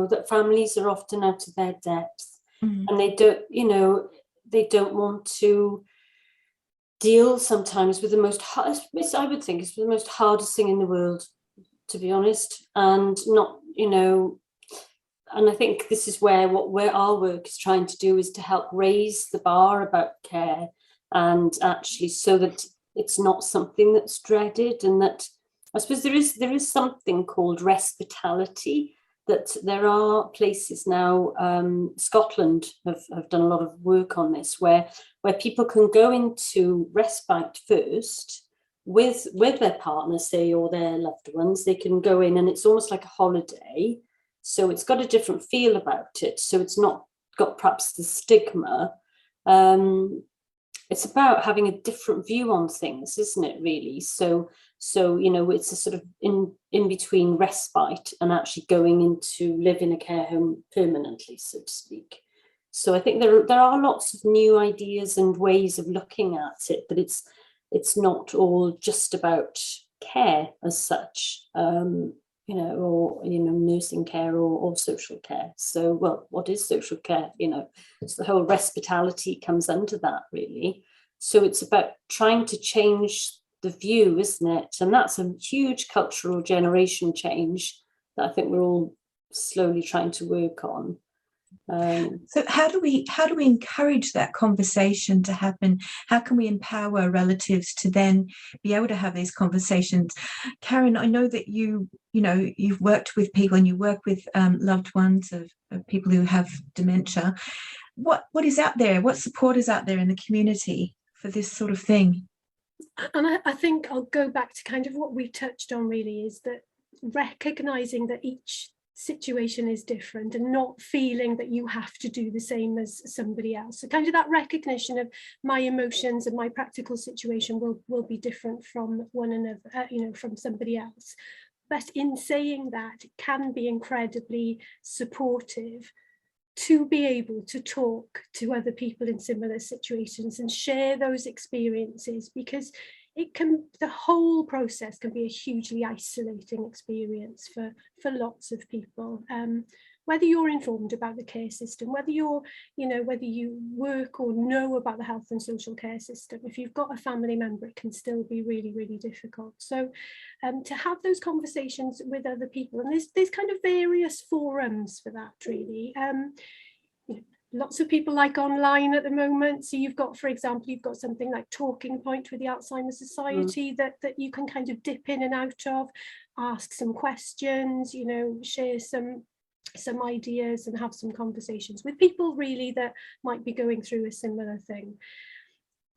that families are often out of their depth, and they don't want to deal sometimes with the most I would think it's the most hardest thing in the world, to be honest, and not, and I think this is where our work is trying to do, is to help raise the bar about care, and actually so that it's not something that's dreaded, and that I suppose there is something called respitality, that there are places now, Scotland have done a lot of work on this, where people can go into respite first with their partner, say, or their loved ones. They can go in and it's almost like a holiday. So it's got a different feel about it. So it's not got perhaps the stigma. It's about having a different view on things, isn't it, really? So it's a sort of in between respite and actually going into live in a care home permanently, so to speak. So I think there are lots of new ideas and ways of looking at it, but it's not all just about care as such, or nursing care or social care. So, well, what is social care? It's the whole hospitality comes under that, really. So it's about trying to change the view, isn't it? And that's a huge cultural generation change that I think we're all slowly trying to work on. So how do we encourage that conversation to happen? How can we empower relatives to then be able to have these conversations? Karen, I know that you've worked with people and you work with loved ones of people who have dementia. What is out there? What support is out there in the community for this sort of thing? And I think I'll go back to kind of what we touched on, really, is that recognising that each situation is different and not feeling that you have to do the same as somebody else. So kind of that recognition of my emotions and my practical situation will be different from one another, from somebody else. But in saying that, it can be incredibly supportive to be able to talk to other people in similar situations and share those experiences, because the whole process can be a hugely isolating experience for lots of people. Whether you're informed about the care system, whether you work or know about the health and social care system, if you've got a family member, it can still be really, really difficult. So to have those conversations with other people, and there's kind of various forums for that, really. Lots of people like online at the moment. So for example, you've got something like Talking Point with the Alzheimer's Society that you can kind of dip in and out of, ask some questions, share some ideas and have some conversations with people really that might be going through a similar thing.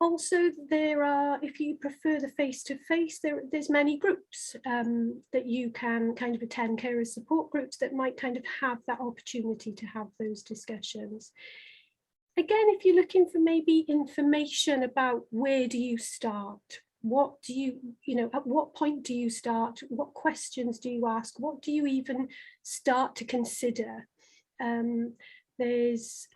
Also, there are, if you prefer the face-to-face, there's many groups that you can kind of attend, carer support groups that might kind of have that opportunity to have those discussions. Again, if you're looking for maybe information about where do you start, what do at what point do you start, what questions do you ask, what do you even start to consider? There's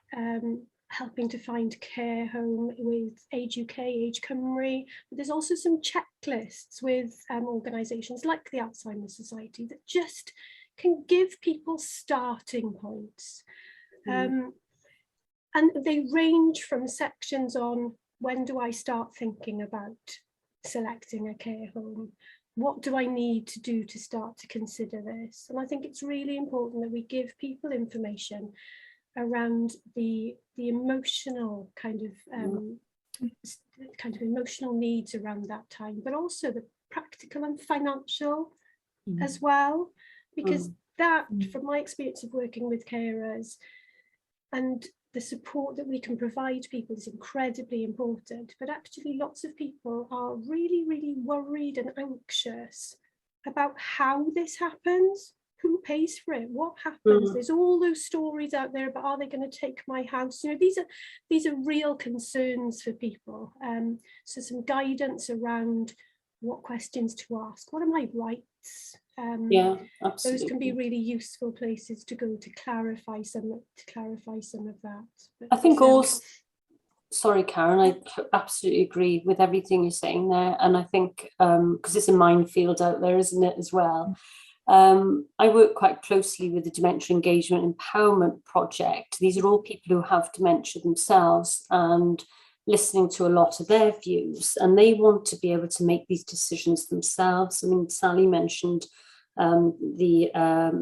helping to find care home with Age UK, Age Cymru. But there's also some checklists with organisations like the Alzheimer's Society that just can give people starting points. And they range from sections on when do I start thinking about selecting a care home? What do I need to do to start to consider this? And I think it's really important that we give people information around the emotional kind of emotional needs around that time, but also the practical and financial as well, because that, from my experience of working with carers, and the support that we can provide people is incredibly important. But actually lots of people are really, really worried and anxious about how this happens. Who pays for it? What happens? There's all those stories out there about, are they going to take my house? These are real concerns for people. So some guidance around what questions to ask. What are my rights? Yeah, absolutely. Those can be really useful places to go to clarify some of that. But, I think also, sorry, Karen, I absolutely agree with everything you're saying there, and I think because it's a minefield out there, isn't it, as well. I work quite closely with the Dementia Engagement Empowerment Project. These are all people who have dementia themselves, and listening to a lot of their views, and they want to be able to make these decisions themselves. I mean, Sally mentioned the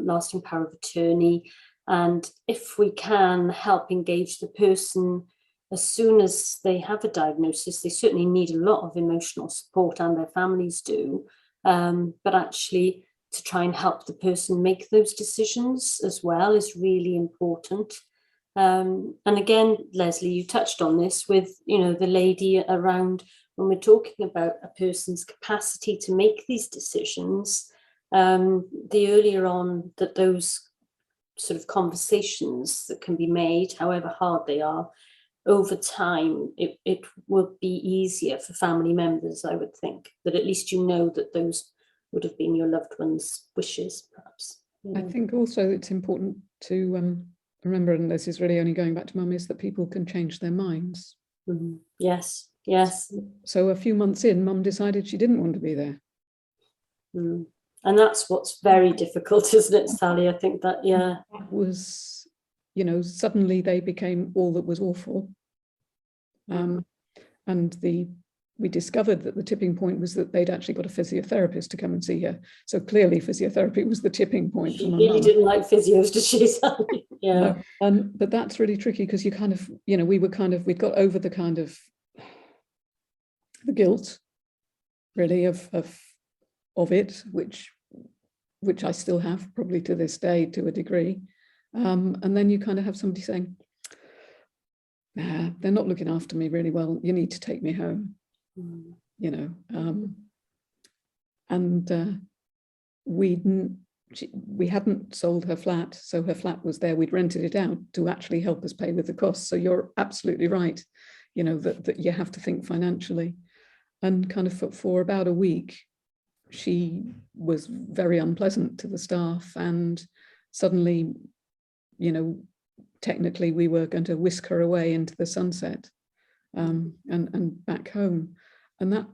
lasting power of attorney, and if we can help engage the person as soon as they have a diagnosis, they certainly need a lot of emotional support, and their families do, but actually to try and help the person make those decisions as well is really important. And again, Lesley, you touched on this with, the lady around, when we're talking about a person's capacity to make these decisions, the earlier on that those sort of conversations that can be made, however hard they are, over time, it will be easier for family members, I would think, that at least that those would have been your loved one's wishes, perhaps. I think also it's important to remember, and this is really only going back to Mum, is that people can change their minds. Mm-hmm. Yes. So a few months in, Mum decided she didn't want to be there. Mm. And that's what's very difficult, isn't it, Sally? I think that, yeah. It was, suddenly they became all that was awful. And we discovered that the tipping point was that they'd actually got a physiotherapist to come and see her. So clearly physiotherapy was the tipping point. She really didn't like physios, did she, Sally? Yeah. No. But that's really tricky because you kind of, we'd got over the kind of the guilt, really, of it, which I still have probably to this day to a degree. And then you kind of have somebody saying, nah, they're not looking after me really well. You need to take me home. And we hadn't sold her flat, so her flat was there. We'd rented it out to actually help us pay with the costs. So you're absolutely right, that you have to think financially. And kind of for about a week, she was very unpleasant to the staff, and suddenly, technically we were going to whisk her away into the sunset, and back home. And that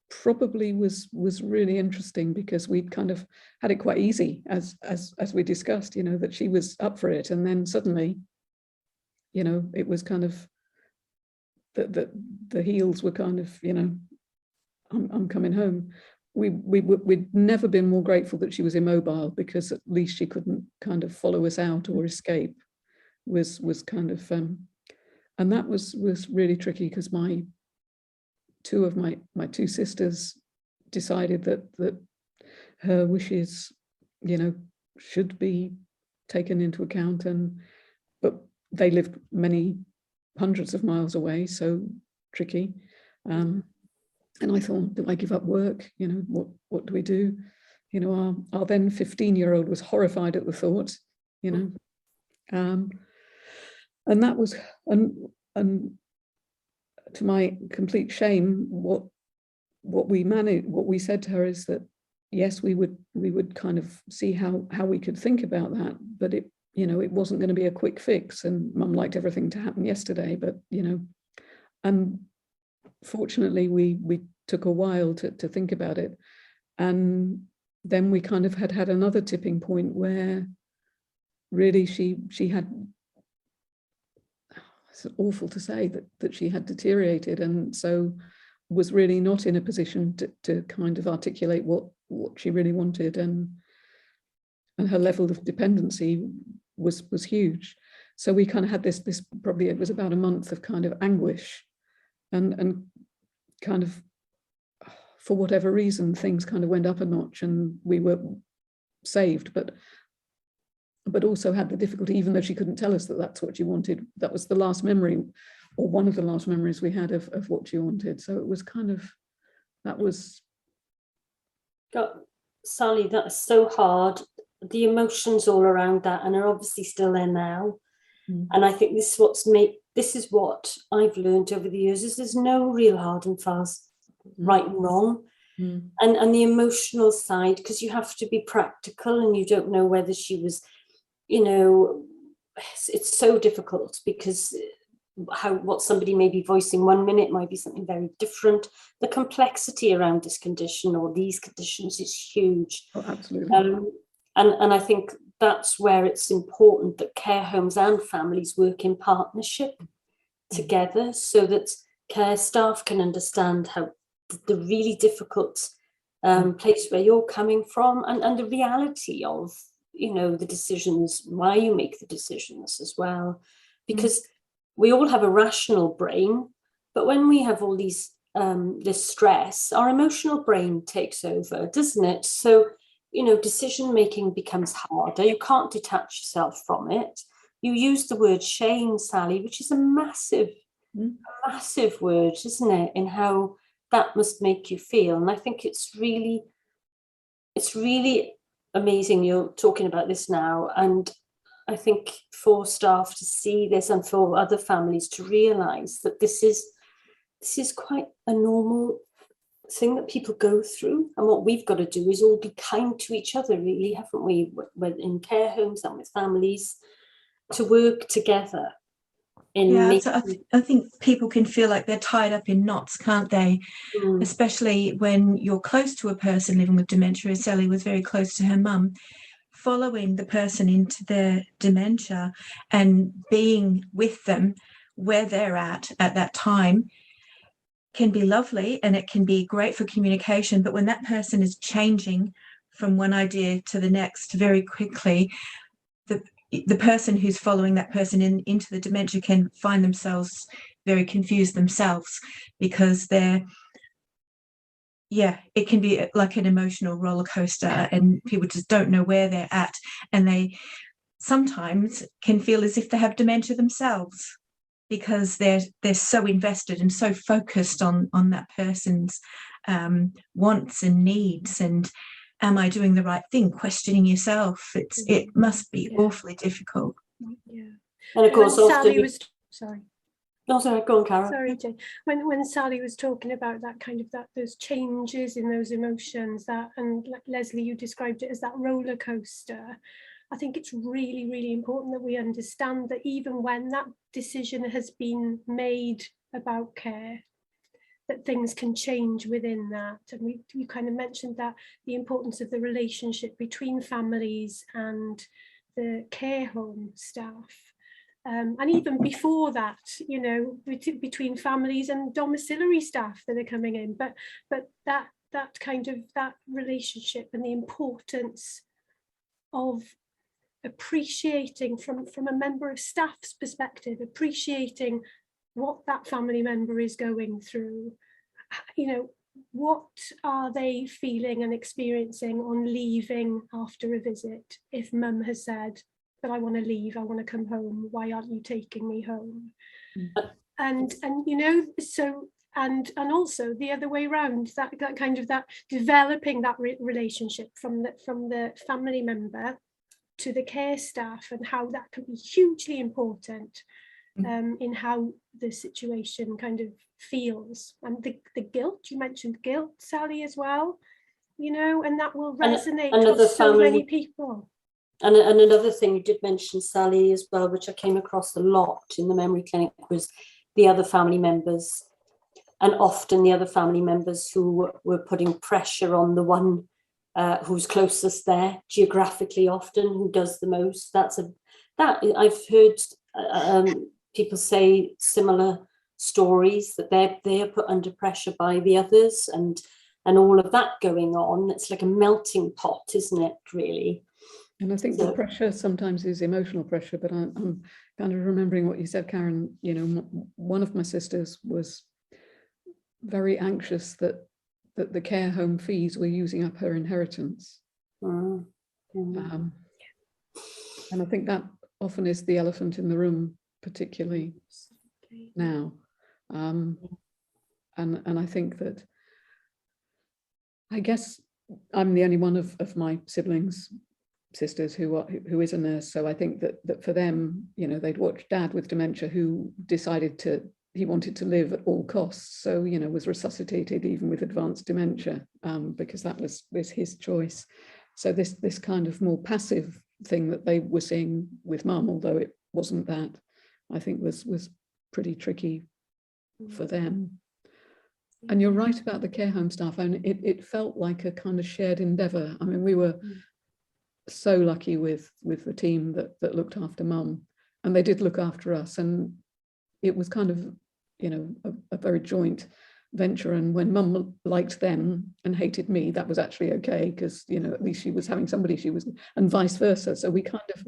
probably was really interesting because we'd kind of had it quite easy as we discussed, that she was up for it. And then suddenly, it was kind of the heels were kind of, I'm coming home. We'd never been more grateful that she was immobile, because at least she couldn't kind of follow us out or escape, was kind of, and that was really tricky because my two sisters decided that her wishes, should be taken into account, but they lived many hundreds of miles away, so tricky. And I thought, do I give up work? What do we do? Our then 15-year-old was horrified at the thought, and that was, and to my complete shame, what we said to her is that, yes, we would kind of see how we could think about that, but it wasn't going to be a quick fix. And Mum liked everything to happen yesterday, but and fortunately we took a while to think about it. And then we kind of had another tipping point where really she had, it's awful to say that she had deteriorated, and so was really not in a position to kind of articulate what she really wanted, and her level of dependency was huge. So we kind of had this probably, it was about a month of kind of anguish, and kind of, for whatever reason, things kind of went up a notch, and we were saved, but also had the difficulty, even though she couldn't tell us that that's what she wanted. That was the last memory, or one of the last memories we had of what she wanted. So it was kind of, that was. God, Sally, that's so hard. The emotions all around that, and are obviously still there now. And I think this is what I've learned over the years, is there's no real hard and fast right and wrong. And the emotional side, because you have to be practical, and you don't know whether she was, it's so difficult, because what somebody may be voicing 1 minute might be something very different. The complexity around this condition or these conditions is huge. Oh, absolutely. And I think that's where it's important that care homes and families work in partnership together, so that care staff can understand how the really difficult place where you're coming from, and the reality of, you know, the decisions, why you make the decisions as well. Because we all have a rational brain, but when we have all these this stress, our emotional brain takes over, doesn't it? So, you know, decision making becomes harder. You can't detach yourself from it. You use the word shame, Sally, which is a massive word, isn't it, in how that must make you feel. And I think it's really amazing you're talking about this now. And I think for staff to see this, and for other families to realise that this is quite a normal thing that people go through, and what we've got to do is all be kind to each other, really, haven't we, in care homes and with families, to work together. So I think people can feel like they're tied up in knots, can't they? Especially when you're close to a person living with dementia, as Sally was very close to her mum. Following the person into their dementia and being with them where they're at that time can be lovely, and it can be great for communication. But when that person is changing from one idea to the next very quickly, the person who's following that person into the dementia can find themselves very confused themselves, because it can be like an emotional roller coaster, and people just don't know where they're at, and they sometimes can feel as if they have dementia themselves, because they're so invested and so focused on that person's wants and needs, and am I doing the right thing? Questioning yourself. It must be awfully difficult. Yeah. And of course, Sally was sorry. No, sorry, go on, Karen. Sorry, Jane. When Sally was talking about that kind of those changes in those emotions, and like Lesley, you described it as that roller coaster. I think it's really, really important that we understand that even when that decision has been made about care, that things can change within that. And you kind of mentioned that the importance of the relationship between families and the care home staff. And even before that, you know, between families and domiciliary staff that are coming in, but that kind of that relationship, and the importance of appreciating from a member of staff's perspective, appreciating what that family member is going through. You know, what are they feeling and experiencing on leaving after a visit? If mum has said, but I want to leave, I want to come home, why aren't you taking me home? And you know, so and also the other way around, that kind of that developing that relationship from the family member to the care staff, and how that can be hugely important in how the situation kind of feels. And the guilt, you mentioned guilt, Sally, as well, you know, and that will resonate with so many people. And another thing you did mention, Sally, as well, which I came across a lot in the memory clinic, was the other family members, and often the other family members who were putting pressure on the one who's closest there geographically, often, who does the most. That I've heard people say similar stories, that they are put under pressure by the others, and all of that going on. It's like a melting pot, isn't it, really? And I think the pressure sometimes is emotional pressure, but I'm kind of remembering what you said, Karen. You know, one of my sisters was very anxious that the care home fees were using up her inheritance. And I think that often is the elephant in the room, particularly now. And I think that, I guess I'm the only one of my siblings, sisters, who is a nurse. So I think that for them, you know, they'd watched Dad with dementia, who decided he wanted to live at all costs. So, you know, was resuscitated even with advanced dementia, because that was his choice. So this kind of more passive thing that they were seeing with Mum, although it wasn't that, I think was pretty tricky for them. And you're right about the care home staff. I mean, it felt like a kind of shared endeavour. I mean, we were so lucky with the team that looked after Mum, and they did look after us, and it was kind of, you know, a very joint venture. And when Mum liked them and hated me, that was actually okay, because, you know, at least she was having somebody she was, and vice versa. So we kind of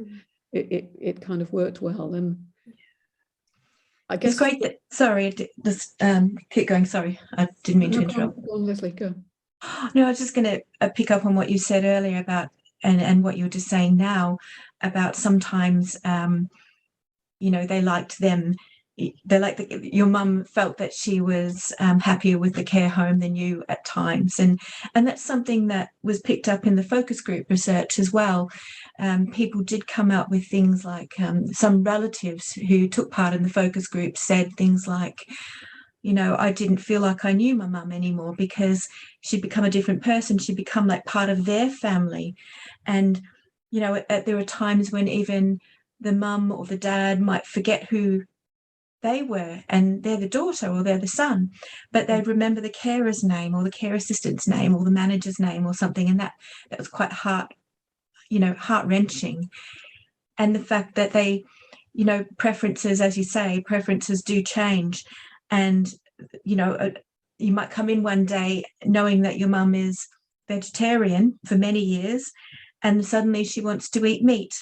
it kind of worked well. And I guess it's great that, sorry, just keep going. Sorry, I didn't mean to interrupt. Go on, Lesley, go. No, I was just going to pick up on what you said earlier about, and what you were just saying now about sometimes, you know, they liked them. They like your mum felt that she was happier with the care home than you at times, and that's something that was picked up in the focus group research as well. People did come up with things like some relatives who took part in the focus group said things like, you know, I didn't feel like I knew my mum anymore because she'd become a different person. She'd become like part of their family, and you know, there were times when even the mum or the dad might forget who they were, and they're the daughter or they're the son, but they'd remember the carer's name or the care assistant's name or the manager's name or something, and that was quite heart-wrenching. And the fact that they, you know, preferences, as you say, preferences do change, and you know, you might come in one day knowing that your mum is vegetarian for many years, and suddenly she wants to eat meat,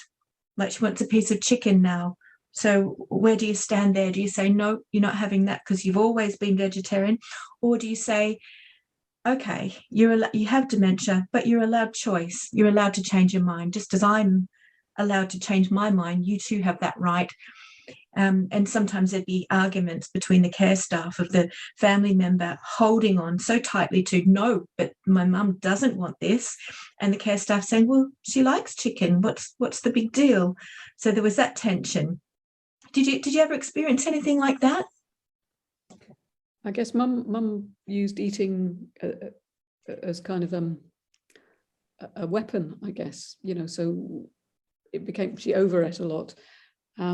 like she wants a piece of chicken now. So where do you stand there? Do you say, no, you're not having that because you've always been vegetarian? Or do you say, okay, you have dementia, but you're allowed choice. You're allowed to change your mind. Just as I'm allowed to change my mind, you too have that right. And sometimes there'd be arguments between the care staff of the family member holding on so tightly to, no, but my mum doesn't want this. And the care staff saying, well, she likes chicken. What's the big deal? So there was that tension. Did you ever experience anything like that? I guess Mum used eating as kind of a weapon, I guess, you know, so it became, she overate a lot. I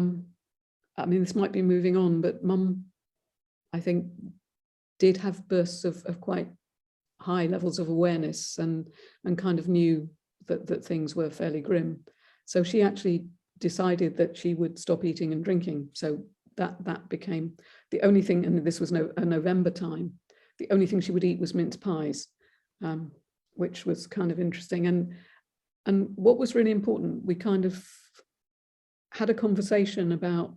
mean, this might be moving on, but Mum, I think, did have bursts of quite high levels of awareness and kind of knew that things were fairly grim. So she actually decided that she would stop eating and drinking. So that became the only thing, and this was a November time, the only thing she would eat was mince pies, which was kind of interesting. And what was really important, we kind of had a conversation about,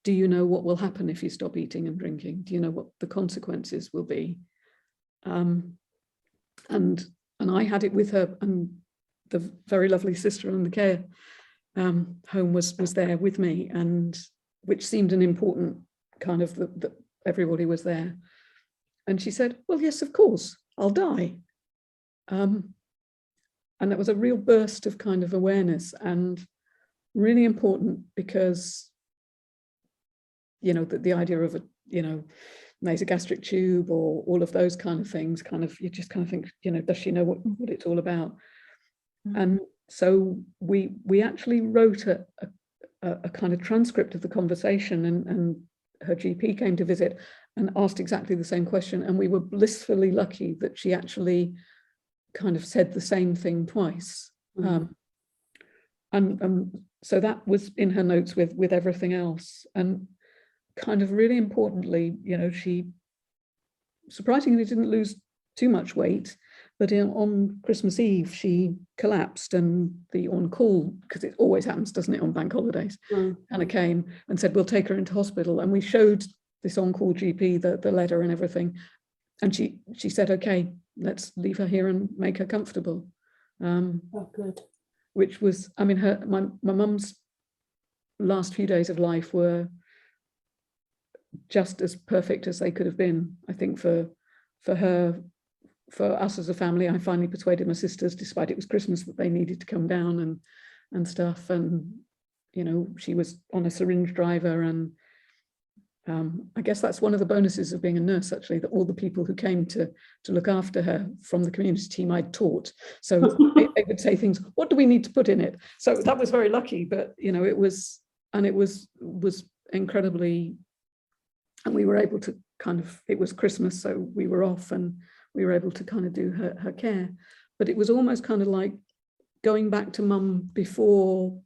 do you know what will happen if you stop eating and drinking? Do you know what the consequences will be? And I had it with her, and the very lovely sister in the care home was there with me, and which seemed an important kind of that everybody was there. And she said, well, yes, of course, I'll die. And that was a real burst of kind of awareness, and really important, because, you know, the idea of a, you know, nasogastric tube or all of those kind of things, kind of, you just kind of think, you know, does she know what it's all about? And so we actually wrote a kind of transcript of the conversation, and her GP came to visit and asked exactly the same question, and we were blissfully lucky that she actually kind of said the same thing twice. And so that was in her notes with everything else. And kind of really importantly, you know, she surprisingly didn't lose too much weight, but on Christmas Eve she collapsed, and the on-call, because it always happens, doesn't it, on bank holidays, kind of came and said, we'll take her into hospital. And we showed this on-call GP the letter and everything, and she said, okay, let's leave her here and make her comfortable. Oh, good. Which was, I mean, my mum's last few days of life were just as perfect as they could have been. I think for her, for us as a family, I finally persuaded my sisters, despite it was Christmas, that they needed to come down and stuff. And, you know, she was on a syringe driver, and I guess that's one of the bonuses of being a nurse, actually, that all the people who came to look after her from the community team I'd taught. So they would say things, what do we need to put in it? So that was very lucky, but, you know, it was incredibly and we were able to it was Christmas, so we were off and we were able to kind of do her care. But it was almost kind of like going back to mum before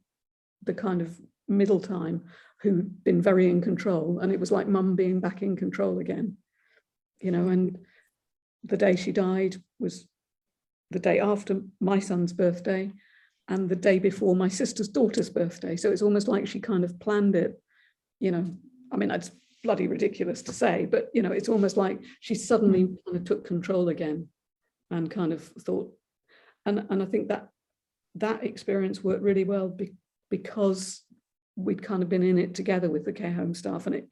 the kind of middle time, who'd been very in control, and it was like mum being back in control again, you know. And the day she died was the day after my son's birthday and the day before my sister's daughter's birthday. So it's almost like she kind of planned it, you know. I mean, that's bloody ridiculous to say, but, you know, it's almost like she suddenly kind of took control again and kind of thought, and I think that experience worked really well because we'd kind of been in it together with the care home staff. And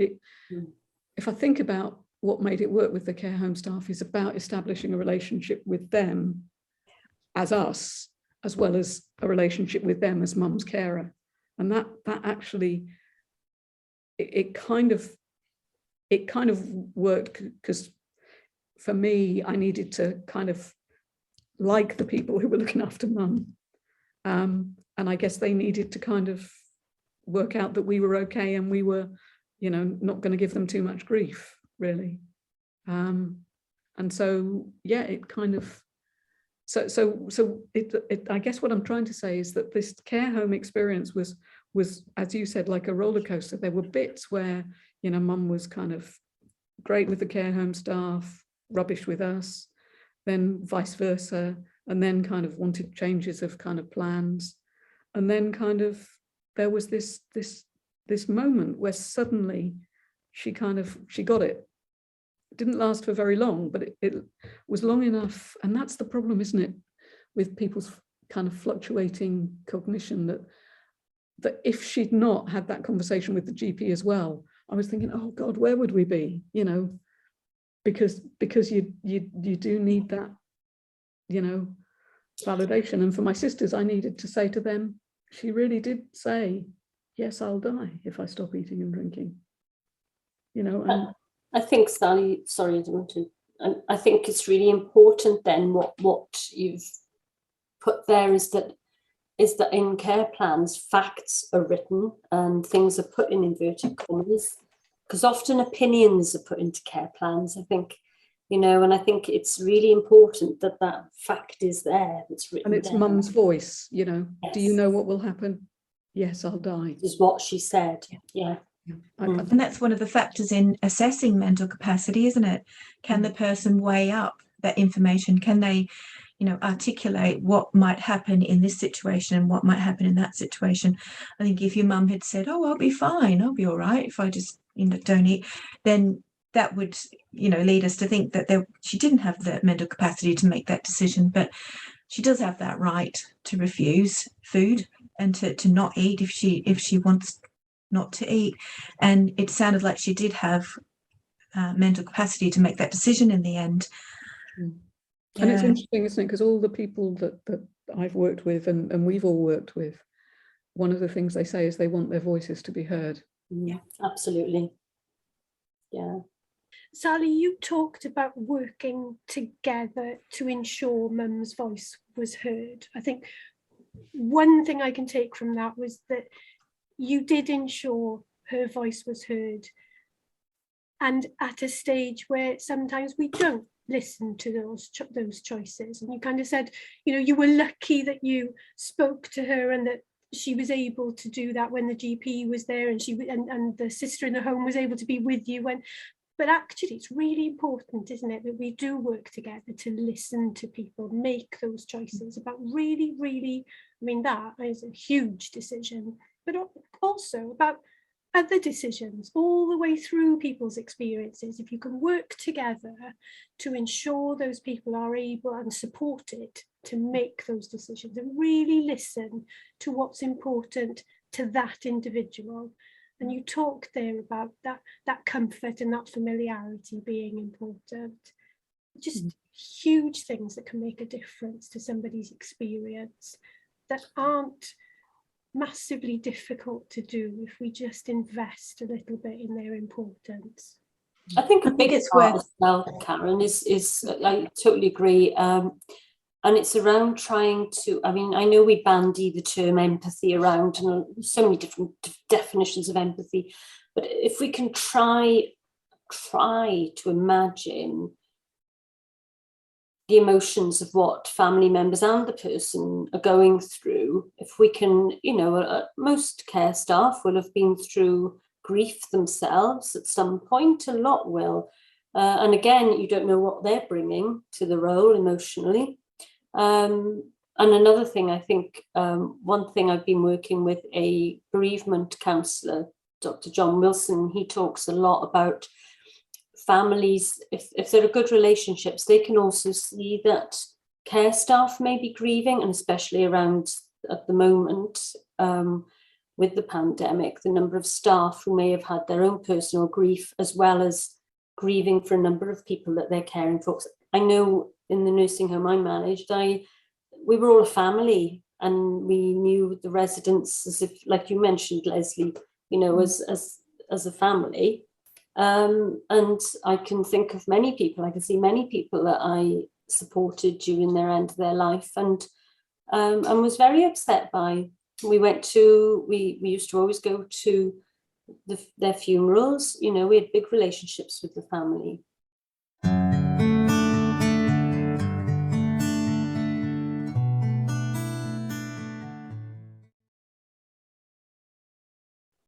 if I think about what made it work with the care home staff, is about establishing a relationship with them as us, as well as a relationship with them as mum's carer. And that actually, it kind of worked, because for me, I needed to kind of like the people who were looking after mum. And I guess they needed to kind of work out that we were okay and we were, you know, not going to give them too much grief, really. And so, yeah, it kind of, I guess what I'm trying to say is that this care home experience was, as you said, like a roller coaster. There were bits where, you know, mum was kind of great with the care home staff, rubbish with us, then vice versa, and then kind of wanted changes of kind of plans. And then kind of there was this moment where suddenly she got it. It didn't last for very long, but it was long enough. And that's the problem, isn't it, with people's kind of fluctuating cognition, that if she'd not had that conversation with the GP as well, I was thinking, oh God, where would we be? You know, because you do need that, you know, validation. And for my sisters, I needed to say to them, she really did say, yes, I'll die if I stop eating and drinking. You know, and I think, Sally, sorry, I don't want to, and I think it's really important then what you've put there is that in care plans, facts are written and things are put in inverted commas, because often opinions are put into care plans, I think, you know, and I think it's really important that that fact is there, that's written and it's down. mum's voice, you know. Yes. Do you know what will happen? Yes, I'll die. Is what she said. Yeah. And that's one of the factors in assessing mental capacity, isn't it? Can the person weigh up that information? Can they, you know, articulate what might happen in this situation and what might happen in that situation? I think if your mum had said, oh, I'll be fine, I'll be all right if I just, you know, don't eat, then that would, you know, lead us to think that she didn't have the mental capacity to make that decision. But she does have that right to refuse food and to not eat if she wants not to eat. And it sounded like she did have mental capacity to make that decision in the end. And it's interesting, isn't it, because all the people that I've worked with and we've all worked with, one of the things they say is they want their voices to be heard. Yeah, absolutely. Yeah. Sally, you talked about working together to ensure mum's voice was heard. I think one thing I can take from that was that you did ensure her voice was heard, and at a stage where sometimes we don't listen to those choices. And you kind of said, you know, you were lucky that you spoke to her and that she was able to do that when the GP was there, and and the sister in the home was able to be with you when. But actually, it's really important, isn't it, that we do work together to listen to people, make those choices about really, really, I mean, that is a huge decision, but also about other decisions all the way through people's experiences. If you can work together to ensure those people are able and supported to make those decisions and really listen to what's important to that individual. And you talked there about that comfort and that familiarity being important. Just huge things that can make a difference to somebody's experience that aren't massively difficult to do if we just invest a little bit in their importance. I think a big part as well, Karen, is I totally agree. And it's around trying to, I mean, I know we bandy the term empathy around, and so many different definitions of empathy, but if we can try try to imagine the emotions of what family members and the person are going through. If we can, most care staff will have been through grief themselves at some point, a lot will. And again, you don't know what they're bringing to the role emotionally. And another thing, I think, one thing I've been working with a bereavement counsellor, Dr. John Wilson, he talks a lot about families, if there are good relationships, they can also see that care staff may be grieving, and especially around at the moment with the pandemic, the number of staff who may have had their own personal grief as well as grieving for a number of people that they're caring for. I know in the nursing home I managed, we were all a family, and we knew the residents as if, like you mentioned, Lesley, as a family. And I can think of many people, I can see many people that I supported during their end of their life, and was very upset by. We used to always go to their funerals, we had big relationships with the family.